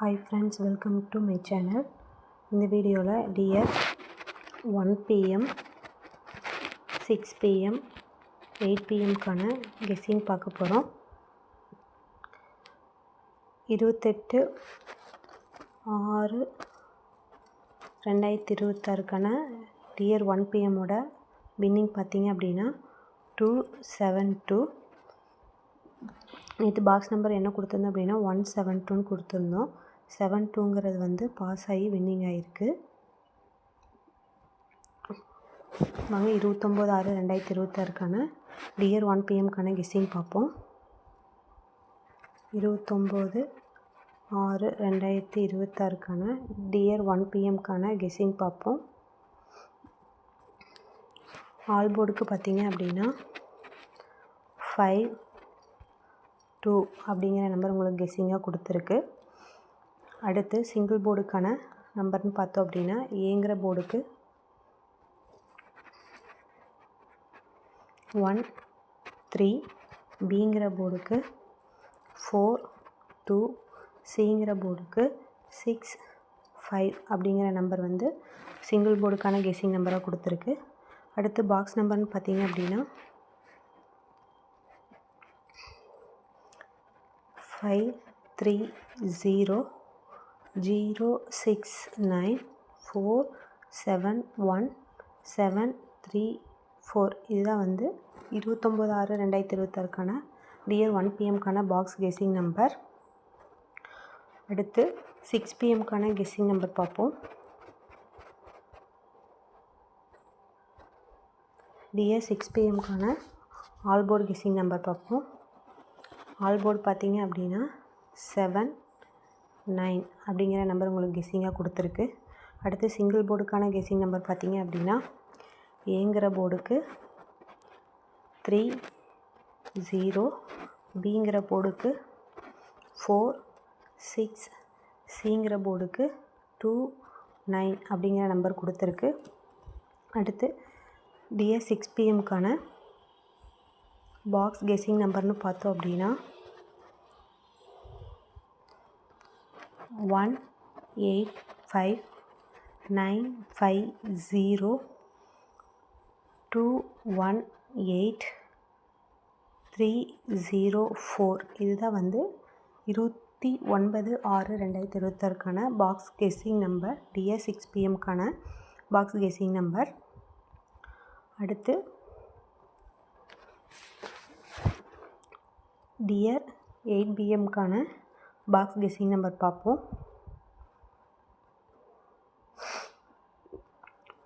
Hi friends, welcome to my channel. இந்த வீடியோவில் dear 1 pm 6 pm 8 pmக்கான கெஸ்ஸிங் பார்க்க போகிறோம். 28/6/2026க்கான டியர் 1 pmோட வின்னிங் பார்த்தீங்க அப்படின்னா 272. நேற்று பாக்ஸ் நம்பர் என்ன கொடுத்துருந்தோம் அப்படின்னா 172ன்னு கொடுத்துருந்தோம். 72ங்கிறது வந்து பாஸ் ஆகி வின்னிங் ஆகிருக்கு. வாங்க 29/6/2026க்கான டியர் 1 pmக்கான கெஸ்ஸிங் பார்ப்போம். 29/6/2026க்கான டியர் 1 pmக்கான கெஸ்ஸிங் பார்ப்போம். ஆல் போர்டுக்கு பார்த்தீங்க அப்படின்னா 5-2 அப்படிங்கிற நம்பர் உங்களுக்கு கெஸ்ஸிங்காக கொடுத்துருக்கு. அடுத்து சிங்கிள் போர்டுக்கான நம்பர்னு பார்த்தோம் அப்படின்னா ஏங்கிற போர்டுக்கு 1-3, பிங்கிற போர்டுக்கு 4-2, சிங்கிற போர்டுக்கு 6-5 அப்படிங்கிற நம்பர் வந்து சிங்கிள் போர்டுக்கான கெஸ்ஸிங் நம்பராக கொடுத்துருக்கு. அடுத்து பாக்ஸ் நம்பர்னு பார்த்தீங்க அப்படின்னா 5300694717334. இதுதான் வந்து 29/6/2026க்கான டியர் 1 pmக்கான பாக்ஸ் கெஸ்ஸிங் நம்பர். அடுத்து 6 pmக்கான கெஸ்ஸிங் நம்பர் பார்ப்போம். டியர் 6 pmக்கான ஆல் போர்டு கெஸ்ஸிங் நம்பர் பார்ப்போம். ஆல் போர்டு பார்த்தீங்க அப்படின்னா 7-9 அப்படிங்கிற நம்பர் உங்களுக்கு கெஸ்ஸிங்காக கொடுத்துருக்கு. அடுத்து சிங்கிள் போர்டுக்கான கெஸ்ஸிங் நம்பர் பார்த்தீங்க அப்படின்னா ஏங்கிற போர்டுக்கு 3-0, பிங்கிற போர்டுக்கு 4-6, சிங்கிற போர்டுக்கு 2-9 அப்படிங்கிற நம்பர் கொடுத்துருக்கு. அடுத்து டியர் 6 pmக்கான பாக்ஸ் கெஸ்ஸிங் நம்பர்னு பார்த்தோம் அப்படின்னா 185950218-304. இதுதான் வந்து 29/6/2026க்கான பாக்ஸ் கெஸ்ஸிங் நம்பர், டியர் 6 pmக்கான பாக்ஸ் கெஸ்ஸிங் நம்பர். அடுத்து டியர் 8 pmக்கான பாக்ஸ் கெஸ்ஸிங் நம்பர் பார்ப்போம்.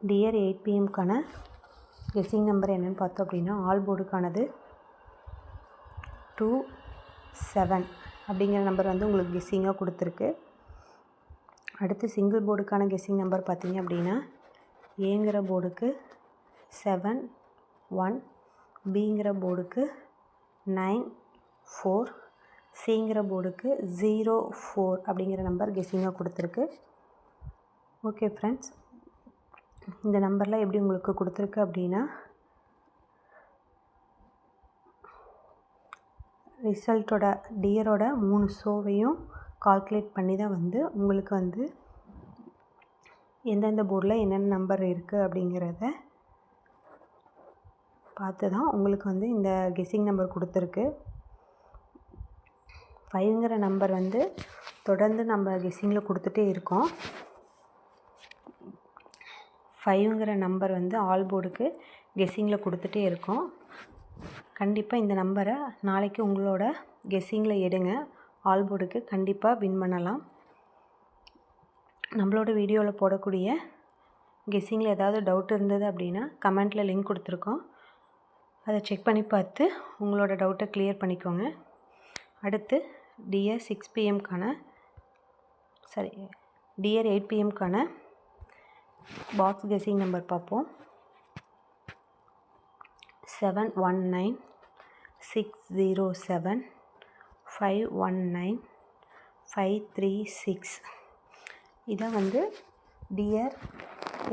டியர் 8 pmக்கான கெஸ்ஸிங் நம்பர் என்னென்னு பார்த்தோம் அப்படின்னா ஆல் போர்டுக்கானது 27 அப்படிங்கிற நம்பர் வந்து உங்களுக்கு கெஸ்ஸிங்காக கொடுத்துருக்கு. அடுத்து சிங்கிள் போர்டுக்கான கெஸ்ஸிங் நம்பர் பார்த்தீங்க அப்படின்னா ஏங்கிற போர்டுக்கு 7-1, பிங்கிற போர்டுக்கு 9-4, சிங்கிற போர்டுக்கு 0-4 அப்படிங்கிற நம்பர் கெஸ்ஸிங்காக கொடுத்துருக்கு. ஓகே ஃப்ரெண்ட்ஸ், இந்த நம்பர்லாம் எப்படி உங்களுக்கு கொடுத்துருக்கு அப்படின்னா ரிசல்ட்டோட டியரோட 3 ஷோவையும் கால்குலேட் பண்ணி தான் வந்து உங்களுக்கு வந்து எந்தெந்த போர்டில் என்னென்ன நம்பர் இருக்குது அப்படிங்கிறத பார்த்து தான் உங்களுக்கு வந்து இந்த கெஸ்ஸிங் நம்பர் கொடுத்துருக்கு. 5ங்கிற நம்பர் வந்து தொடர்ந்து நம்ம கெஸ்ஸிங்கில் கொடுத்துட்டே இருக்கோம். 5ங்கிற நம்பர் வந்து ஆல் போர்டுக்கு கெஸ்ஸிங்கில் கொடுத்துட்டே இருக்கோம். கண்டிப்பாக இந்த நம்பரை நாளைக்கு உங்களோட கெஸ்ஸிங்கில் எடுங்க. ஆல் போர்டுக்கு கண்டிப்பாக வின் பண்ணலாம். நம்மளோட வீடியோவில் போடக்கூடிய கெஸ்ஸிங்கில் ஏதாவது டவுட் இருந்தது அப்படின்னா கமெண்ட்டில் லிங்க் கொடுத்துருக்கோம், அதை செக் பண்ணி பார்த்து உங்களோட டவுட்டை கிளியர் பண்ணிக்கோங்க. அடுத்து டியர் 6 pmக்கான டியர் 8 pmக்கான பாக்ஸ் கெஸ்ஸிங் நம்பர் பார்ப்போம். 719-607-519-536. இதான் வந்து டியர்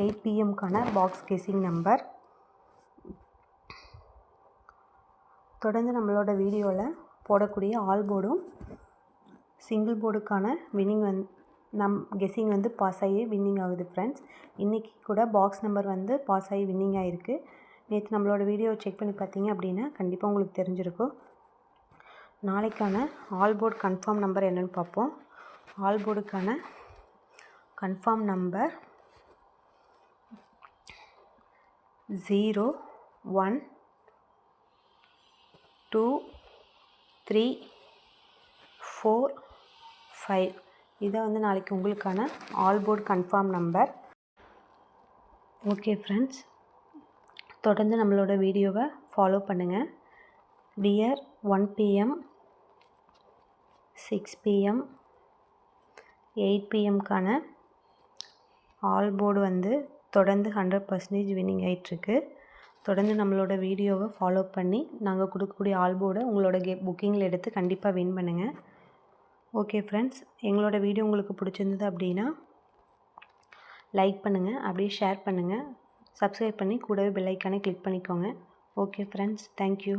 8 pmக்கான பாக்ஸ் கெஸ்ஸிங் நம்பர். தொடர்ந்து நம்மளோட வீடியோவில் போடக்கூடிய ஆல் போர்டும் சிங்கிள் போர்டுக்கான வின்னிங் கெஸ்ஸிங் வந்து பாஸ் ஆகி வின்னிங் ஆகுது ஃப்ரெண்ட்ஸ். இன்றைக்கி கூட பாக்ஸ் நம்பர் வந்து பாஸ் ஆகி வின்னிங் ஆகிருக்கு. நேற்று நம்மளோட வீடியோ செக் பண்ணி பார்த்தீங்க அப்படின்னா கண்டிப்பாக உங்களுக்கு தெரிஞ்சிருக்கும். நாளைக்கான ஆல் போர்டு கன்ஃபார்ம் நம்பர் என்னென்னு பார்ப்போம். ஆல் போர்டுக்கான கன்ஃபார்ம் நம்பர் 0 1 2 3 4 5 இதான் வந்து நாளைக்கு உங்களுக்கான all board confirm number. Okay friends, தொடர்ந்து நம்மளோட வீடியோவை ஃபாலோ பண்ணுங்கள். டியர் 1 PM 6 PM 8 PMக்கான ஆல் போர்டு வந்து தொடர்ந்து 100% வின்னிங் ஆகிட்டுருக்கு. தொடர்ந்து நம்மளோட வீடியோவை ஃபாலோ பண்ணி நாங்கள் கொடுக்கக்கூடிய ஆல் போர்டை உங்களோட புக்கிங்கில் எடுத்து கண்டிப்பாக வின் பண்ணுங்கள். ஓகே ஃப்ரெண்ட்ஸ், எங்களோட வீடியோ உங்களுக்கு பிடிச்சிருந்தது அப்படின்னா லைக் பண்ணுங்கள், அப்படியே ஷேர் பண்ணுங்கள், சப்ஸ்கிரைப் பண்ணி கூடவே பெல் ஐக்கானை கிளிக் பண்ணிக்கோங்க. Okay friends, thank you.